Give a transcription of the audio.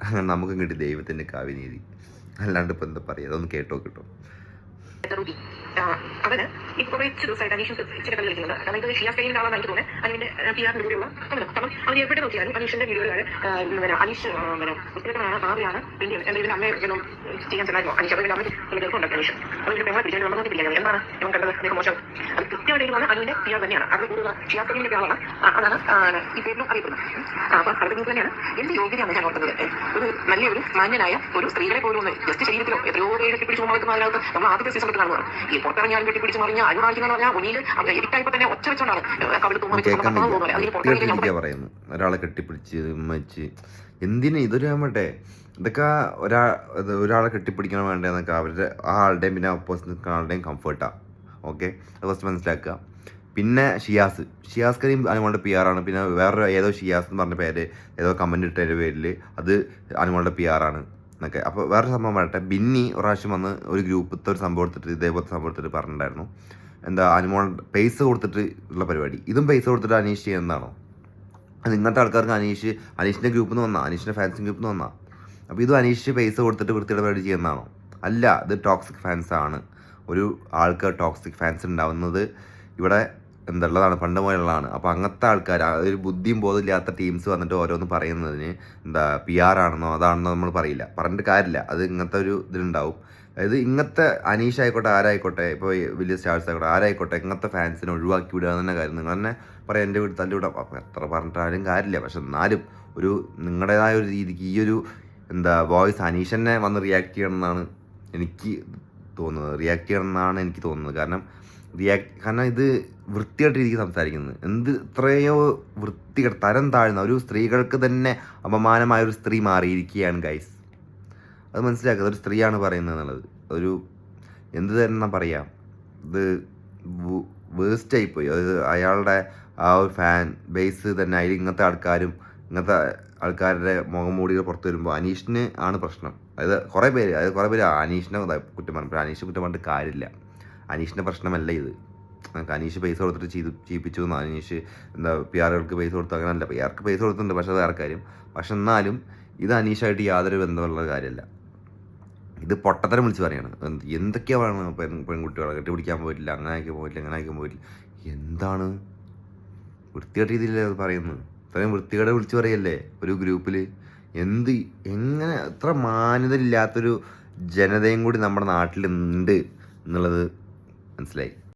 അങ്ങനെ നമുക്കും കിട്ടി ദൈവത്തിൻ്റെ കാവ്യനീതി. അല്ലാണ്ട് ഇപ്പം എന്താ പറയുക, അതൊന്ന് കേട്ടോ കിട്ടും. അവന് ഇപ്പൊ കുറച്ച് ദിവസമായിട്ട് അനീഷ് ഇച്ചിരി കളി കളിക്കുന്നുണ്ട്. കാരണം ഇത് ഷിയാസ് കൈൻ്റെ ആളാണ് എനിക്ക് തോന്നുന്നത്. അതിന്റെ PR കൂടിയുള്ള കാരണം അവൻ എവിടെ നോക്കിയാലും അനീഷിന്റെ വീഡിയോകൾ അനീഷ് ആദ്യമാണ് എന്തെങ്കിലും അമ്മയെ ചെയ്യാൻ ചെന്നായിരുന്നു അനീഷ്. അതിന്റെ അമ്മ കേൾക്കുന്നുണ്ട് അനീഷ്. അതിന്റെ പെങ്ങളെ പിടിച്ചാൽ നമ്മൾ നോക്കിയിട്ടില്ല. എന്താണ് ഇവൻ കണ്ടത് നിങ്ങൾക്ക് മോശം. അത് കൃത്യമായിട്ട് വന്ന അനുവിന്റെ PR തന്നെയാണ്. അത് കൂടുതൽ ഷിയാസ് കൈൻ്റെ ആളാണ്. അതാണ് ഈ പേരിലും അറിയപ്പെടുന്നത്. അപ്പൊ അത് നിങ്ങൾക്ക് തന്നെയാണ് എന്ത് യോഗ്യതയാണ് ഞാൻ ഓർക്കുന്നത്. ഒരു നല്ലൊരു മാന്യനായ ഒരു സ്ത്രീകളെ പോലും ഒന്ന് ജസ്റ്റ് ശരീരത്തിലോ എത്രയോ പേര് കെട്ടിപ്പിടിച്ച് പോകുമ്പോൾ അതിനകത്ത് നമ്മൾ ആദ്യത്തെ സീസൺ തൊട്ട് കാണുന്നത് ഈ പുറത്തിറങ്ങിയാലും കെട്ടിപ്പിടിച്ച് മറിഞ്ഞ അനുവാദിക്കുന്ന പറഞ്ഞാൽ മുന്നിൽ എഡിറ്റായപ്പോ തന്നെ ഒച്ച വെച്ചോണ്ടാണ് പറയുന്നു. ഒരാളെ കെട്ടിപ്പിടിച്ച് ഉമ്മച്ച് എന്തിനു ഇതൊരു വേണ്ടേ, ഇതൊക്കെ ഒരാളെ കെട്ടിപ്പിടിക്കണം വേണ്ടതെന്നൊക്കെ അവരുടെ ആ ആളുടെയും പിന്നെ ഓപ്പോസിറ്റ് നിൽക്കുന്ന ആളുടെയും കംഫർട്ടാണ്. ഓക്കെ, അത് ഫസ്റ്റ് മനസ്സിലാക്കുക. പിന്നെ ഷിയാസ് കരീം അനുമോളുടെ PR ആണ്. പിന്നെ വേറൊരു ഏതോ ഷിയാസ് എന്ന് പറഞ്ഞ പേര് ഏതോ കമൻറ്റ് ഇട്ടതിൻ്റെ പേരിൽ അത് അനുമോളുടെ PR ആണ് എന്നൊക്കെ. അപ്പോൾ വേറൊരു സംഭവം പറയട്ടെ, ബിന്നി ഒരു പ്രാവശ്യം വന്ന് ഒരു ഗ്രൂപ്പത്തെ ഒരു സംഭവം എടുത്തിട്ട് ഇതേപോലത്തെ സംഭവം എടുത്തിട്ട് പറഞ്ഞിട്ടുണ്ടായിരുന്നു, എന്താ അനുമോൾ പൈസ കൊടുത്തിട്ട് ഉള്ള പരിപാടി. ഇതും പൈസ കൊടുത്തിട്ട് അനീഷ് ചെയ്യുന്നതാണോ? അത് ഇങ്ങനത്തെ ആൾക്കാർക്ക് അനീഷിൻ്റെ ഗ്രൂപ്പിൽ നിന്ന് വന്നാൽ, അനീഷിൻ്റെ ഫാൻസിൻ്റെ ഗ്രൂപ്പിൽ നിന്ന് വന്നാൽ, അപ്പോൾ ഇതും അനീഷ് പൈസ കൊടുത്തിട്ട് വൃത്തിയുടെ പരിപാടി ചെയ്യുന്നതാണോ? അല്ല, ഇത് ടോക്സിക് ഫാൻസാണ്. ഒരു ആൾക്ക് ടോക്സിക് ഫാൻസ് ഉണ്ടാവുന്നത് ഇവിടെ എന്തുള്ളതാണ്, പണ്ട് മുതലുള്ളതാണ്. അപ്പോൾ അങ്ങനത്തെ ആൾക്കാർ, ഒരു ബുദ്ധിയും ബോധമില്ലാത്ത ടീംസ് വന്നിട്ട് ഓരോന്ന് പറയുന്നതിന് എന്താ PR ആണെന്നോ അതാണെന്നോ നമ്മൾ പറയില്ല, പറഞ്ഞിട്ട് കാര്യമില്ല. അത് ഇങ്ങനത്തെ ഒരു ഇതിലുണ്ടാവും. അതായത് ഇങ്ങനത്തെ അനീഷ് ആയിക്കോട്ടെ ആരായിക്കോട്ടെ, ഇപ്പോൾ വലിയ സ്റ്റാർസ് ആയിക്കോട്ടെ ആരായിക്കോട്ടെ, ഇങ്ങനത്തെ ഫാൻസിനെ ഒഴിവാക്കി വിടുക തന്നെ കാര്യം. നിങ്ങൾ തന്നെ പറയാം എൻ്റെ വീട്ടിൽ തല്ലി വിടാം, അപ്പോൾ എത്ര പറഞ്ഞിട്ടാലും കാര്യമില്ല. പക്ഷെ എന്നാലും ഒരു നിങ്ങളുടേതായ ഒരു രീതിക്ക് ഈ ഒരു വോയിസ് അനീഷനെ വന്ന് റിയാക്ട് ചെയ്യണം എന്നാണ് എനിക്ക് തോന്നുന്നത്. കാരണം ഇത് വൃത്തിയായിട്ട് രീതിക്ക് സംസാരിക്കുന്നത് എത്രയോ വൃത്തികെട്ട തരം താഴ്ന്ന ഒരു സ്ത്രീകൾക്ക് തന്നെ അപമാനമായ ഒരു സ്ത്രീ മാറിയിരിക്കുകയാണ് ഗൈസ്. അത് മനസ്സിലാക്കുക, അതൊരു സ്ത്രീയാണ് പറയുന്നത് എന്നുള്ളത്. ഒരു എന്ത് തന്നെ പറയാം, ഇത് വേസ്റ്റായിപ്പോയി. അത് അയാളുടെ ആ ഒരു ഫാൻ ബേസ് തന്നെ. അതിൽ ഇങ്ങനത്തെ ആൾക്കാരുടെ മുഖംമൂടികൾ പുറത്ത് വരുമ്പോൾ അനീഷിന് ആണ് പ്രശ്നം. അതായത് കുറേ പേര് അനീഷിനെ കുറ്റം പറഞ്ഞു. അനീഷ് കുറ്റം പറഞ്ഞിട്ട് കാര്യമില്ല. അനീഷിൻ്റെ പ്രശ്നമല്ല ഇത്. അനീഷ് പൈസ കൊടുത്തിട്ട് ചെയ്യിപ്പിച്ചു എന്ന്, അനീഷ് PR-കൾക്ക് പൈസ കൊടുത്തു, അങ്ങനല്ല. PR-ക്ക് പൈസ കൊടുത്തിട്ടുണ്ട്, പക്ഷേ അത് വേറെ കാര്യം. പക്ഷെ എന്നാലും ഇത് അനീഷായിട്ട് യാതൊരു ബന്ധമുള്ള കാര്യമല്ല. ഇത് പൊട്ടത്തരം വിളിച്ച് പറയാണ്. എന്തൊക്കെയാണ് പറയുന്നത്, പെൺകുട്ടികളെ കെട്ടിപ്പിടിക്കാൻ പോയിട്ടില്ല, അങ്ങനെ അയക്കാൻ പോയിട്ടില്ല. എന്താണ് വൃത്തികെട്ട രീതിയിലല്ലേ അത് പറയുന്നത്? ഇത്രയും വൃത്തികേട് വിളിച്ച് പറയല്ലേ ഒരു ഗ്രൂപ്പിൽ? എങ്ങനെ ഇത്ര മാന്യത ഇല്ലാത്തൊരു ജനതയും കൂടി നമ്മുടെ നാട്ടിലുണ്ട് എന്നുള്ളത് മനസ്സിലായി.